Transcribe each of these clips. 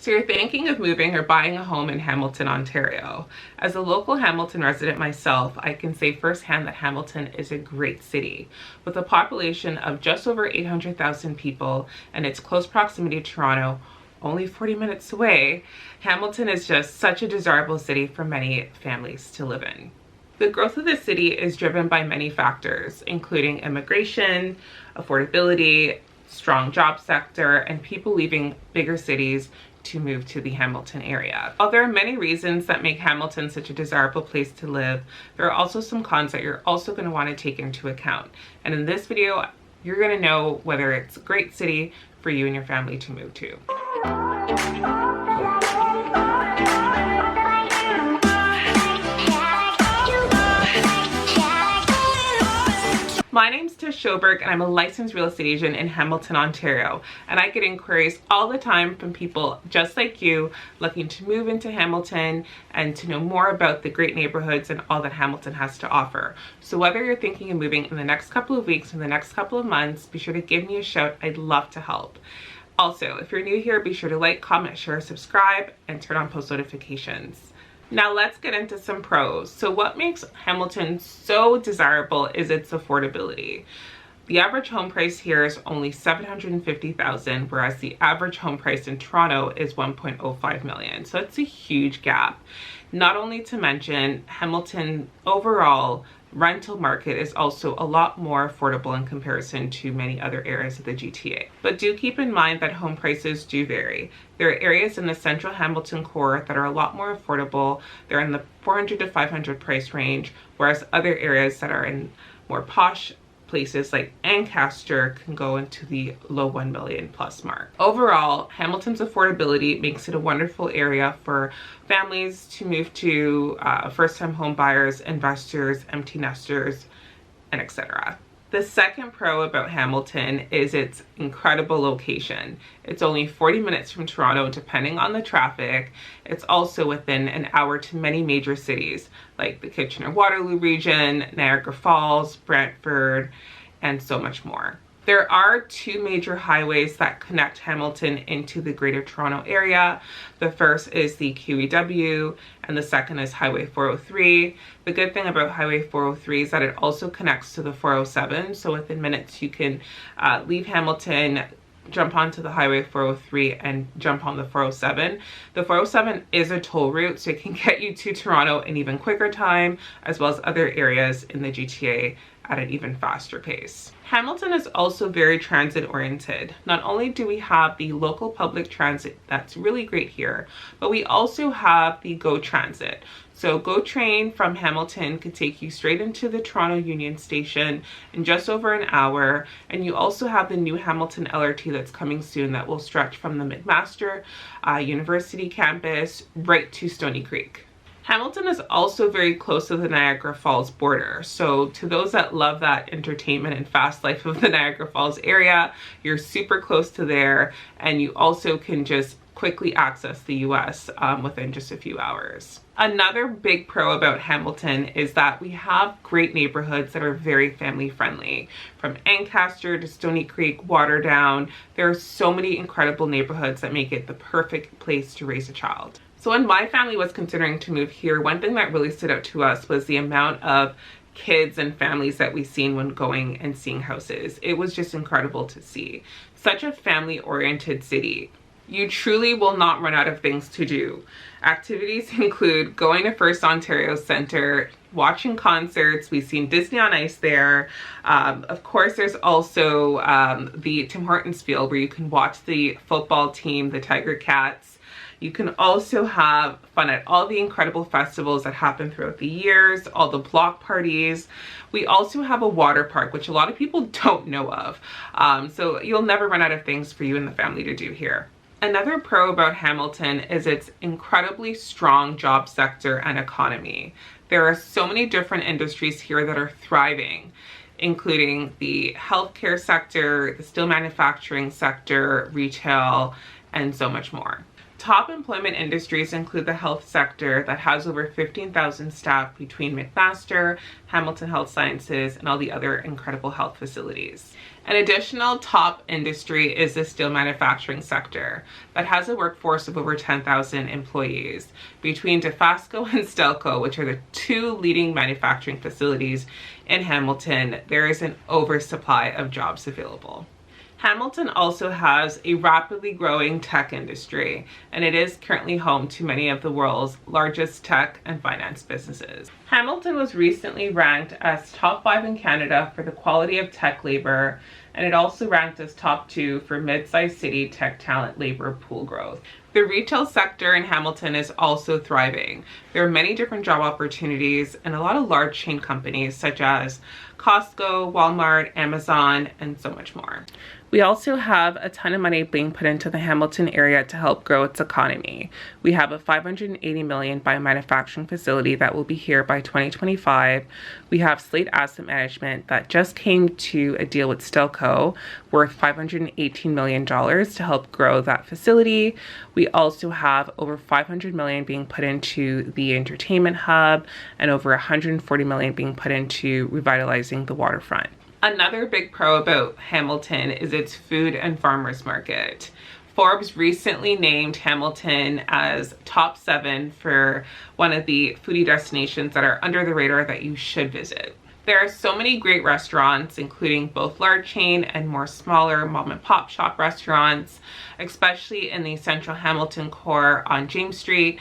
So you're thinking of moving or buying a home in Hamilton, Ontario. As a local Hamilton resident myself, I can say firsthand that Hamilton is a great city. With a population of just over 800,000 people and its close proximity to Toronto, only 40 minutes away, Hamilton is just such a desirable city for many families to live in. The growth of the city is driven by many factors, including immigration, affordability, strong job sector, and people leaving bigger cities to move to the Hamilton area. While there are many reasons that make Hamilton such a desirable place to live, there are also some cons that you're also going to want to take into account. And in this video, you're going to know whether it's a great city for you and your family to move to. My name's Tish Schoberg and I'm a licensed real estate agent in Hamilton, Ontario. And I get inquiries all the time from people just like you looking to move into Hamilton and to know more about the great neighborhoods and all that Hamilton has to offer. So whether you're thinking of moving in the next couple of weeks, in the next couple of months, be sure to give me a shout. I'd love to help. Also, if you're new here, be sure to like, comment, share, subscribe, and turn on post notifications. Now let's get into some pros. So what makes Hamilton so desirable is its affordability. The average home price here is only $750,000, whereas the average home price in Toronto is $1.05 million. So it's a huge gap. Not only to mention, Hamilton overall rental market is also a lot more affordable in comparison to many other areas of the GTA. But do keep in mind that home prices do vary. There are areas in the central Hamilton core that are a lot more affordable. They're in the $400 to $500 price range, whereas other areas that are in more posh places like Ancaster can go into the low $1 million plus mark. Overall, Hamilton's affordability makes it a wonderful area for families to move to, first-time home buyers, investors, empty nesters, and etc. The second pro about Hamilton is its incredible location. It's only 40 minutes from Toronto depending on the traffic. It's also within an hour to many major cities like the Kitchener-Waterloo region, Niagara Falls, Brantford, and so much more. There are two major highways that connect Hamilton into the Greater Toronto area. The first is the QEW and the second is Highway 403. The good thing about Highway 403 is that it also connects to the 407. So within minutes you can leave Hamilton, jump onto the Highway 403 and jump on the 407. The 407 is a toll route, so it can get you to Toronto in even quicker time, as well as other areas in the GTA at an even faster pace. Hamilton is also very transit oriented. Not only do we have the local public transit that's really great here, but we also have the GO Transit. So GO Train from Hamilton could take you straight into the Toronto Union Station in just over an hour. And you also have the new Hamilton LRT that's coming soon that will stretch from the McMaster University campus right to Stony Creek. Hamilton is also very close to the Niagara Falls border. So to those that love that entertainment and fast life of the Niagara Falls area, you're super close to there, and you also can just quickly access the US within just a few hours. Another big pro about Hamilton is that we have great neighborhoods that are very family friendly. From Ancaster to Stony Creek, Waterdown, there are so many incredible neighborhoods that make it the perfect place to raise a child. So when my family was considering to move here, one thing that really stood out to us was the amount of kids and families that we've seen when going and seeing houses. It was just incredible to see. Such a family-oriented city. You truly will not run out of things to do. Activities include going to First Ontario Centre, watching concerts. We've seen Disney on Ice there. Of course, there's also the Tim Hortons field where you can watch the football team, the Tiger Cats. You can also have fun at all the incredible festivals that happen throughout the years, all the block parties. We also have a water park, which a lot of people don't know of. So you'll never run out of things for you and the family to do here. Another pro about Hamilton is its incredibly strong job sector and economy. There are so many different industries here that are thriving, including the healthcare sector, the steel manufacturing sector, retail, and so much more. Top employment industries include the health sector that has over 15,000 staff between McMaster, Hamilton Health Sciences, and all the other incredible health facilities. An additional top industry is the steel manufacturing sector that has a workforce of over 10,000 employees. Between Dofasco and Stelco, which are the two leading manufacturing facilities in Hamilton, there is an oversupply of jobs available. Hamilton also has a rapidly growing tech industry, and it is currently home to many of the world's largest tech and finance businesses. Hamilton was recently ranked as top 5 in Canada for the quality of tech labor, and it also ranked as top 2 for mid-sized city tech talent labor pool growth. The retail sector in Hamilton is also thriving. There are many different job opportunities and a lot of large chain companies such as Costco, Walmart, Amazon, and so much more. We also have a ton of money being put into the Hamilton area to help grow its economy. We have a $580 million biomanufacturing facility that will be here by 2025. We have Slate Asset Management that just came to a deal with Stelco worth $518 million to help grow that facility. We also have over $500 million being put into the entertainment hub and over $140 million being put into revitalizing the waterfront. Another big pro about Hamilton is its food and farmers market. Forbes recently named Hamilton as top 7 for one of the foodie destinations that are under the radar that you should visit. There are so many great restaurants, including both large chain and more smaller mom and pop shop restaurants, especially in the central Hamilton core on James Street.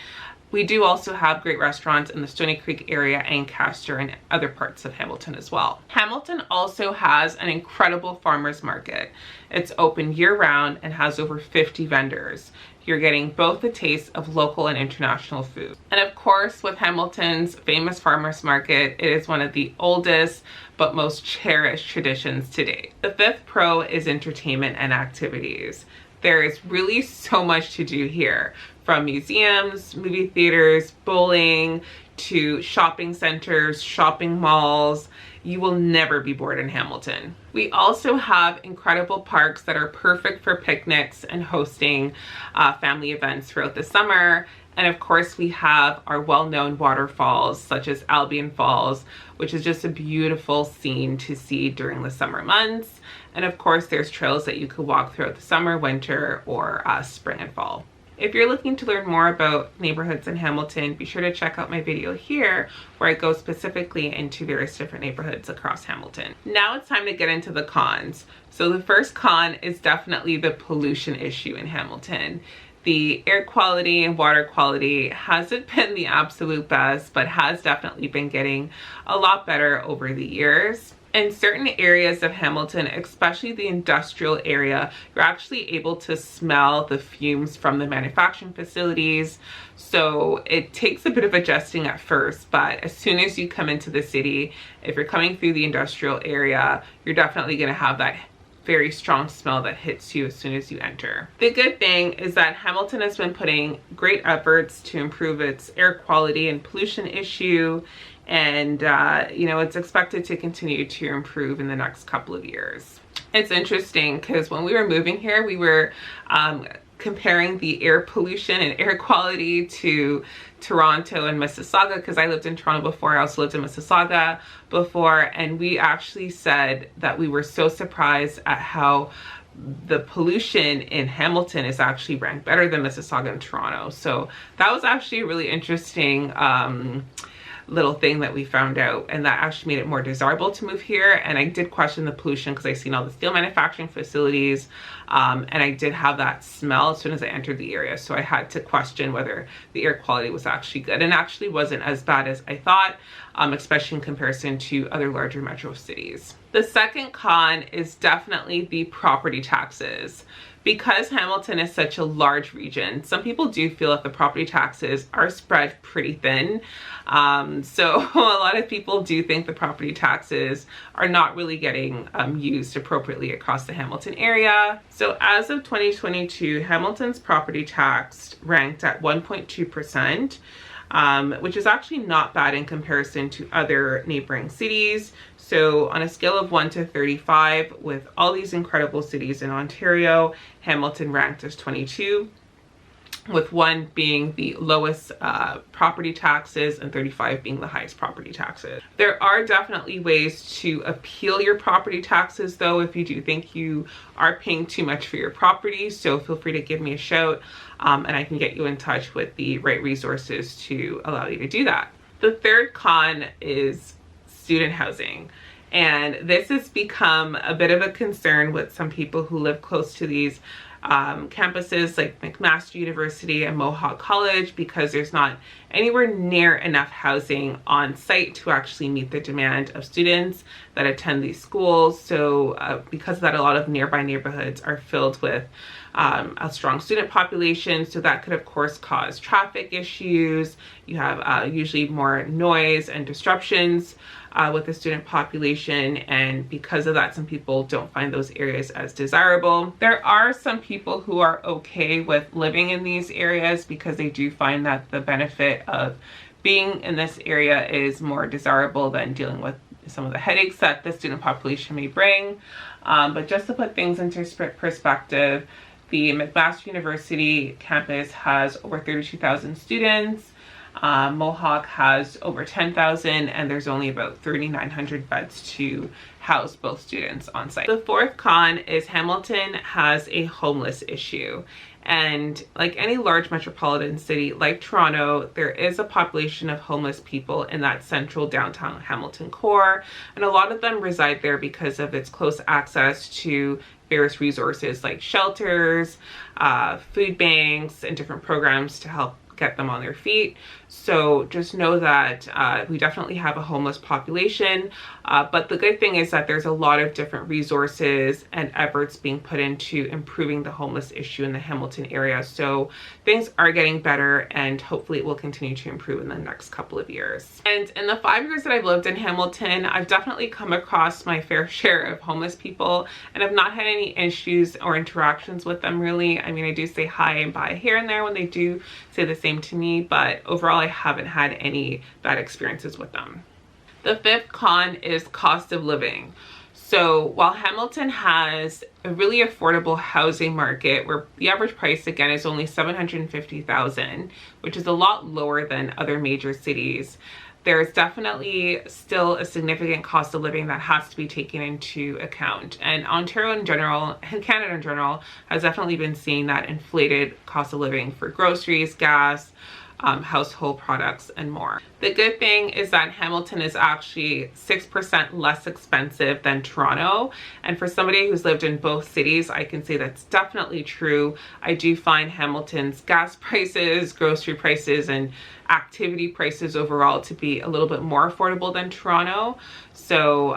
We do also have great restaurants in the Stony Creek area, Ancaster, and other parts of Hamilton as well. Hamilton also has an incredible farmers market. It's open year-round and has over 50 vendors. You're getting both the taste of local and international food. And of course, with Hamilton's famous farmers market, it is one of the oldest but most cherished traditions to date. The 5th pro is entertainment and activities. There is really so much to do here, from museums, movie theaters, bowling, to shopping centers, shopping malls. You will never be bored in Hamilton. We also have incredible parks that are perfect for picnics and hosting family events throughout the summer. And of course, we have our well-known waterfalls such as Albion Falls, which is just a beautiful scene to see during the summer months. And of course, there's trails that you could walk throughout the summer, winter, or spring and fall. If you're looking to learn more about neighborhoods in Hamilton, be sure to check out my video here where I go specifically into various different neighborhoods across Hamilton. Now it's time to get into the cons. So the first con is definitely the pollution issue in Hamilton. The air quality and water quality hasn't been the absolute best, but has definitely been getting a lot better over the years. In certain areas of Hamilton, especially the industrial area, you're actually able to smell the fumes from the manufacturing facilities. So it takes a bit of adjusting at first, but as soon as you come into the city, if you're coming through the industrial area, you're definitely going to have that very strong smell that hits you as soon as you enter. The good thing is that Hamilton has been putting great efforts to improve its air quality and pollution issue, and you know, it's expected to continue to improve in the next couple of years. It's interesting because when we were moving here, we were comparing the air pollution and air quality to Toronto and Mississauga, because I lived in Toronto before. I also lived in Mississauga before, and we actually said that we were so surprised at how the pollution in Hamilton is actually ranked better than Mississauga and Toronto. So that was actually a really interesting little thing that we found out, and that actually made it more desirable to move here. And I did question the pollution because I seen all the steel manufacturing facilities, and I did have that smell as soon as I entered the area. So I had to question whether the air quality was actually good, and actually wasn't as bad as I thought, especially in comparison to other larger metro cities. The second con is definitely the property taxes. Because Hamilton is such a large region, some people do feel that the property taxes are spread pretty thin. So a lot of people do think the property taxes are not really getting used appropriately across the Hamilton area. So as of 2022, Hamilton's property tax ranked at 1.2%. Which is actually not bad in comparison to other neighboring cities. So on a scale of 1 to 35, with all these incredible cities in Ontario, Hamilton ranked as 22. with 1 being the lowest property taxes and 35 being the highest property taxes. There are definitely ways to appeal your property taxes though if you do think you are paying too much for your property, so feel free to give me a shout and I can get you in touch with the right resources to allow you to do that. The third con is student housing. And this has become a bit of a concern with some people who live close to these campuses like McMaster University and Mohawk College, because there's not anywhere near enough housing on site to actually meet the demand of students that attend these schools. So because of that, a lot of nearby neighborhoods are filled with a strong student population, so that could of course cause traffic issues. You have usually more noise and disruptions with the student population, and because of that some people don't find those areas as desirable. There are some people who are okay with living in these areas because they do find that the benefit of being in this area is more desirable than dealing with some of the headaches that the student population may bring. But just to put things into perspective, the McMaster University campus has over 32,000 students. Mohawk has over 10,000, and there's only about 3,900 beds to house both students on site. The fourth con is Hamilton has a homeless issue. And like any large metropolitan city like Toronto, there is a population of homeless people in that central downtown Hamilton core, and a lot of them reside there because of its close access to various resources like shelters, food banks, and different programs to help get them on their feet. So just know that we definitely have a homeless population, but the good thing is that there's a lot of different resources and efforts being put into improving the homeless issue in the Hamilton area. So things are getting better, and hopefully it will continue to improve in the next couple of years. And in the 5 years that I've lived in Hamilton, I've definitely come across my fair share of homeless people, and I've not had any issues or interactions with them really. I mean, I do say hi and bye here and there when they do say the same to me, but overall I haven't had any bad experiences with them. The fifth con is cost of living. So while Hamilton has a really affordable housing market where the average price again is only $750,000, which is a lot lower than other major cities, there's definitely still a significant cost of living that has to be taken into account. And Ontario in general, and Canada in general, has definitely been seeing that inflated cost of living for groceries, gas, household products, and more. The good thing is that Hamilton is actually 6% less expensive than Toronto. And for somebody who's lived in both cities, I can say that's definitely true. I do find Hamilton's gas prices, grocery prices, and activity prices overall to be a little bit more affordable than Toronto. So,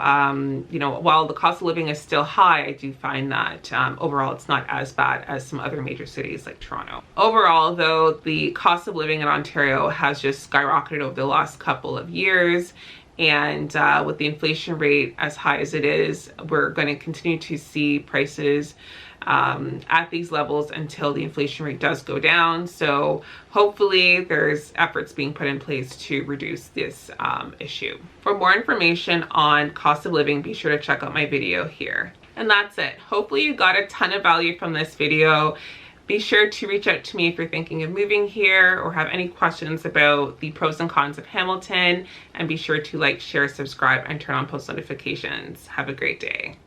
you know, while the cost of living is still high, I do find that overall it's not as bad as some other major cities like Toronto. Overall, though, the cost of living in Ontario has just skyrocketed over the last couple of years. And with the inflation rate as high as it is, we're going to continue to see prices at these levels until the inflation rate does go down. So hopefully there's efforts being put in place to reduce this issue. For more information on cost of living, be sure to check out my video here. And that's it. Hopefully you got a ton of value from this video. Be sure to reach out to me if you're thinking of moving here or have any questions about the pros and cons of Hamilton. And be sure to like, share, subscribe, and turn on post notifications. Have a great day.